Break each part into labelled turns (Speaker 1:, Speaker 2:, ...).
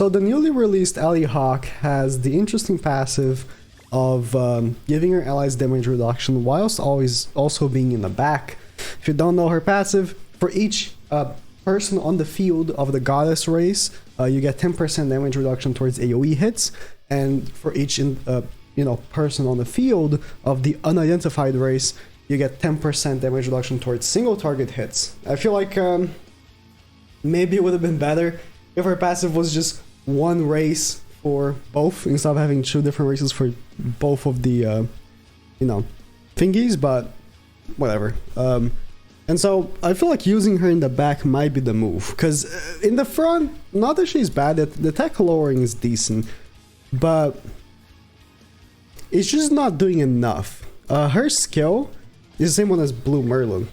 Speaker 1: So the newly released Ally Hawk has the interesting passive of giving her allies damage reduction whilst always also being in the back. If you don't know her passive, for each person on the field of the goddess race, you get 10% damage reduction towards AoE hits, and for each person on the field of the unidentified race, you get 10% damage reduction towards single target hits. I feel like maybe it would have been better if her passive was just one race for both instead of having two different races for both of the thingies, but whatever. And so I feel like using her in the back might be the move, because in the front, not that she's bad, the attack lowering is decent, but it's just not doing enough. Her skill is the same one as Blue Merlin,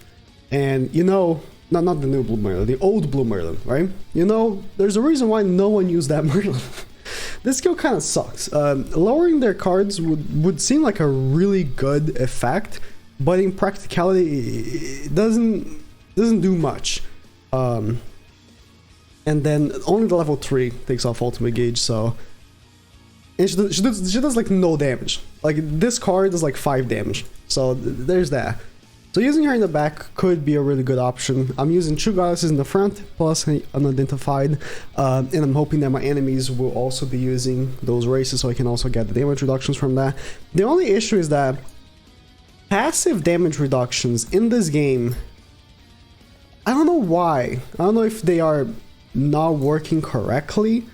Speaker 1: and not the new Blue Merlin, the old Blue Merlin, right? There's a reason why no one used that Merlin. This skill kind of sucks. Lowering their cards would seem like a really good effect, but in practicality, it doesn't do much. And then only the level 3 takes off ultimate gauge, so... And she does like no damage. Like this card does like 5 damage, so there's that. So using her in the back could be a really good option. I'm using 2 goddesses in the front, plus unidentified, and I'm hoping that my enemies will also be using those races so I can also get the damage reductions from that. The only issue is that passive damage reductions in this game, I don't know why. I don't know if they are not working correctly,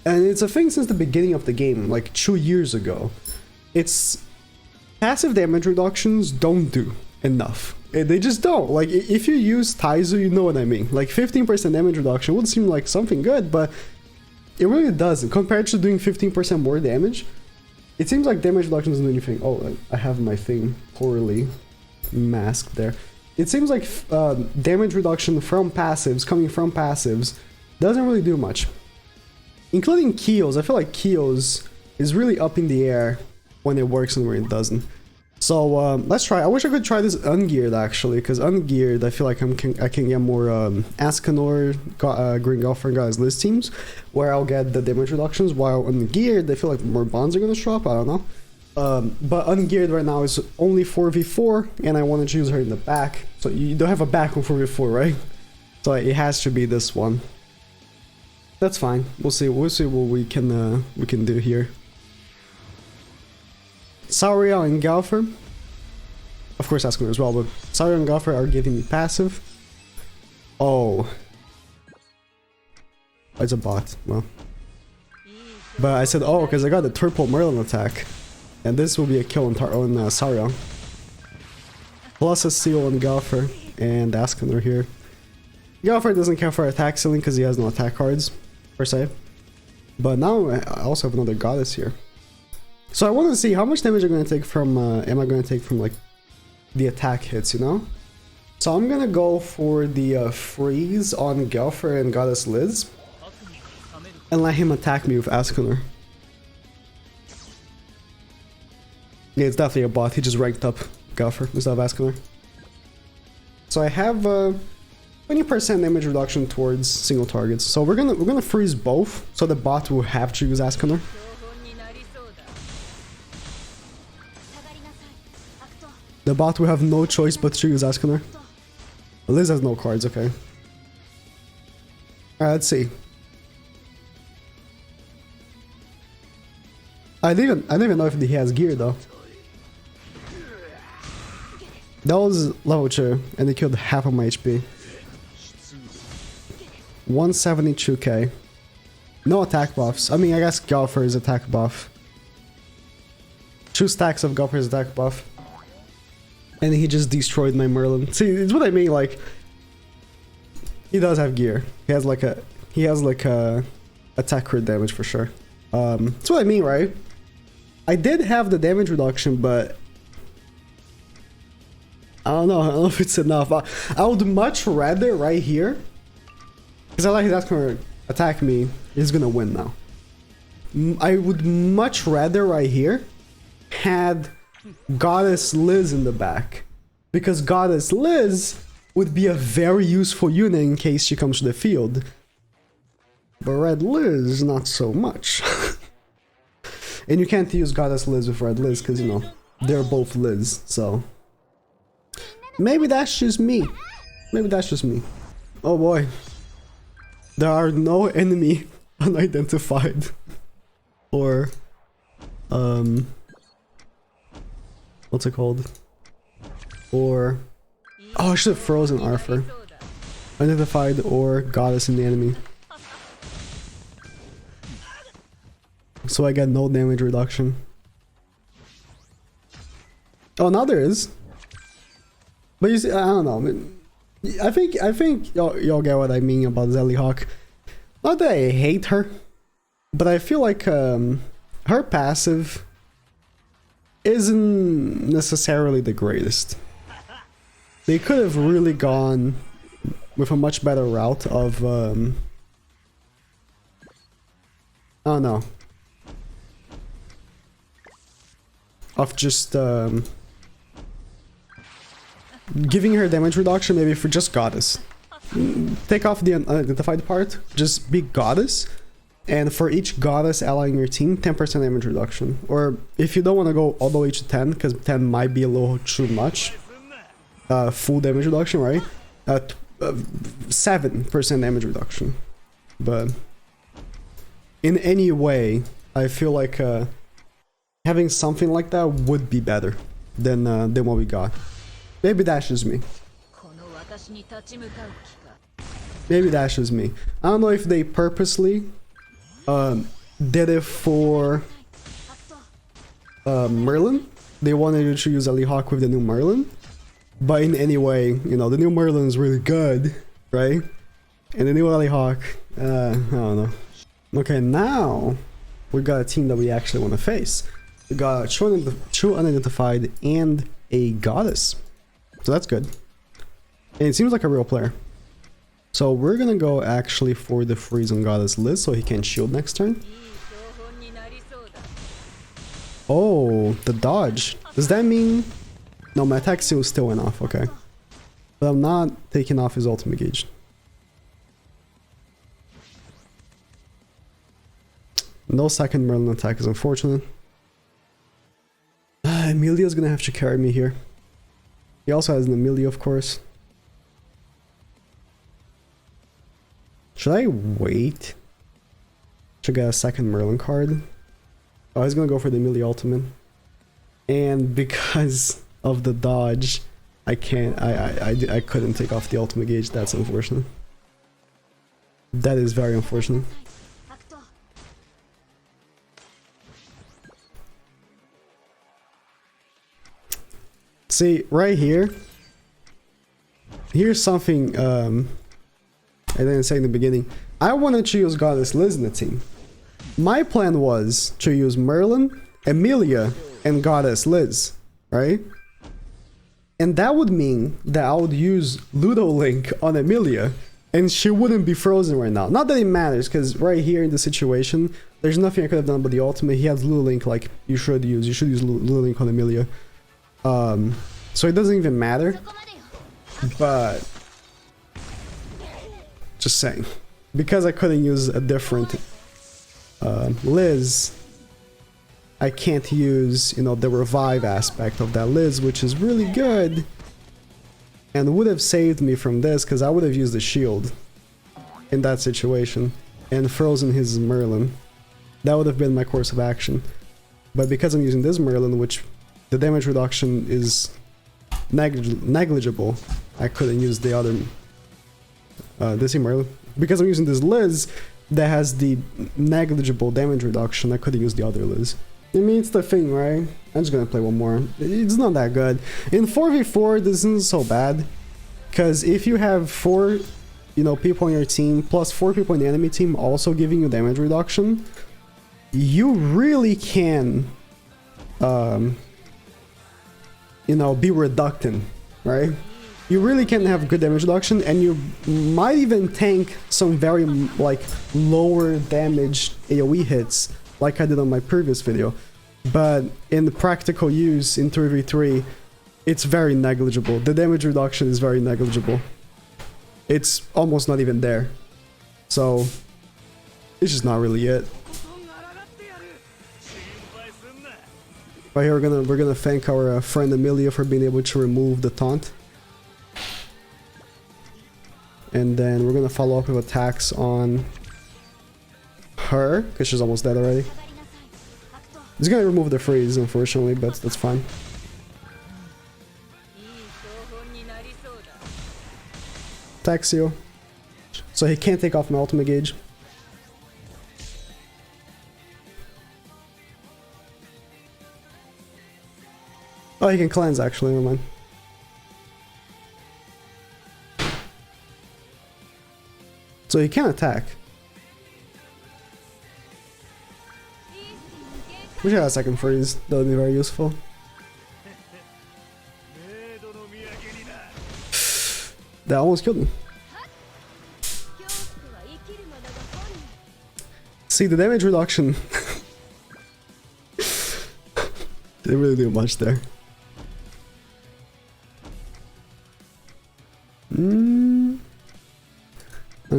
Speaker 1: and it's a thing since the beginning of the game, like 2 years ago. It's passive damage reductions don't do enough. They just don't. Like, if you use Taizu, you know what I mean. Like 15% damage reduction would seem like something good, but it really doesn't. Compared to doing 15% more damage, it seems like damage reduction doesn't do anything. Oh, I have my thing poorly masked there. It seems like damage reduction from passives, coming from passives, doesn't really do much. Including Keels. I feel like Keels is really up in the air when it works and when it doesn't. So let's try. I wish I could try this ungeared actually, because ungeared I feel like I can get more Ascanor, Green Golfer, and Goddess Liz teams, where I'll get the damage reductions, while ungeared I feel like more bonds are going to show up, I don't know. But ungeared right now is only 4v4, and I want to choose her in the back, so you don't have a back on 4v4, right? So it has to be this one. That's fine. We'll see what we can do here. Sauriel and Galfer, of course Ascanor as well, but Sauriel and Galfer are giving me passive. Oh, it's a bot. Well, but I said oh because I got the triple Merlin attack, and this will be a kill on Sauriel. Plus a seal on Galfer and Ascanor here. Galfer doesn't care for attack ceiling because he has no attack cards per se, but now I also have another goddess here. So I want to see how much damage I'm going to take from, like, the attack hits, you know? So I'm going to go for the freeze on Gelfer and Goddess Liz, and let him attack me with Ascanor. Yeah, it's definitely a bot. He just ranked up Gelfer instead of Ascanor. So I have 20% damage reduction towards single targets. So we're gonna freeze both, so the bot will have to use Ascanor. The bot will have no choice but to use Ascanor. Liz has no cards, okay. Alright, let's see. I don't even know if he has gear though. That was level 2, and he killed half of my HP. 172k. No attack buffs. I mean, I guess Galfer is attack buff. 2 stacks of Galfer's attack buff. And he just destroyed my Merlin. See, it's what I mean, like... He does have gear. He has like a attack crit damage for sure. That's what I mean, right? I did have the damage reduction, but... I don't know if it's enough. I would much rather right here... Because I like his Ascanor attack me, he's gonna win now. I would much rather right here had Goddess Liz in the back, because Goddess Liz would be a very useful unit in case she comes to the field. But Red Liz, not so much. And you can't use Goddess Liz with Red Liz because, you know, they're both Liz, so... Maybe that's just me. Maybe that's just me. Oh boy. There are no enemy unidentified. Or... What's it called? Or... Oh, I should have frozen Arthur. Unidentified or Goddess in the enemy. So I get no damage reduction. Oh, now there is. But you see, I don't know. I think y'all get what I mean about Zellyhawk. Not that I hate her, but I feel like her passive isn't necessarily the greatest. They could have really gone with a much better route of I don't know. Of just giving her damage reduction maybe for just Goddess. Take off the unidentified part, just be Goddess, and for each Goddess ally in your team, 10% damage reduction. Or if you don't want to go all the way to 10, because 10 might be a little too much, full damage reduction, right? 7% damage reduction. But in any way, I feel like having something like that would be better than what we got. Maybe that's just me. Maybe that's just me. I don't know if they purposely did it for Merlin. They wanted to use Zellyhawk with the new Merlin. But in any way, you know, the new Merlin is really good, right? And the new Zellyhawk, I don't know. Okay, now we got a team that we actually want to face. We got two unidentified and a Goddess. So that's good. And it seems like a real player. So we're gonna go actually for the freeze on Goddess Liz so he can shield next turn. Oh, the dodge. Does that mean... No, my attack seal still went off, okay. But I'm not taking off his ultimate gauge. No second Merlin attack is unfortunate. Emilio's gonna have to carry me here. He also has an Emilio, of course. Should I wait to get a second Merlin card? Oh, he's gonna go for the Emilio ultimate. And because of the dodge, I can't, I couldn't take off the ultimate gauge. That's unfortunate. That is very unfortunate. See, right here, here's something I didn't say in the beginning. I wanted to use Goddess Liz in the team. My plan was to use Merlin, Emilia, and Goddess Liz, right? And that would mean that I would use Ludo Link on Emilia, and she wouldn't be frozen right now. Not that it matters, because right here in the situation, there's nothing I could have done but the ultimate. He has Ludo Link like you should use. You should use Ludo Link on Emilia. So it doesn't even matter. But just saying, because I couldn't use a different Liz, I can't use, you know, the revive aspect of that Liz, which is really good and would have saved me from this, because I would have used the shield in that situation and frozen his Merlin. That would have been my course of action. But because I'm using this Merlin, which the damage reduction is negligible, I couldn't use the other this Merlin. Because I'm using this Liz that has the negligible damage reduction, I couldn't use the other Liz. I mean, it's the thing, right? I'm just gonna play one more. It's not that good. In 4v4, this isn't so bad, because if you have 4, you know, people on your team plus 4 people in the enemy team also giving you damage reduction, you really can, you know, be reductant, right? You really can have good damage reduction, and you might even tank some very like lower damage AoE hits, like I did on my previous video. But in the practical use in 3v3, it's very negligible. The damage reduction is very negligible. It's almost not even there. So it's just not really it. Right here, we're gonna thank our friend Amelia for being able to remove the taunt, and then we're gonna follow up with attacks on her because she's almost dead already. He's gonna remove the freeze, unfortunately, but that's fine. Taxio, so he can't take off my ultimate gauge. Oh, he can cleanse actually, never mind. So he can attack. We should have a second freeze, that would be very useful. That almost killed me. See, the damage reduction didn't really do much there. I'm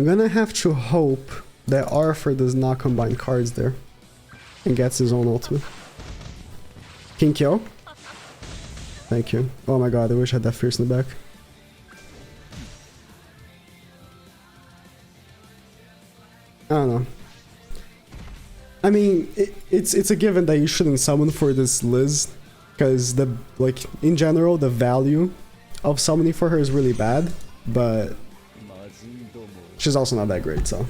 Speaker 1: gonna have to hope that Arthur does not combine cards there and gets his own ultimate. King Kyo? Thank you. Oh my god, I wish I had that fierce in the back. I don't know. I mean, it's a given that you shouldn't summon for this Liz, because the, like, in general, the value of summoning for her is really bad, but she's also not that great, so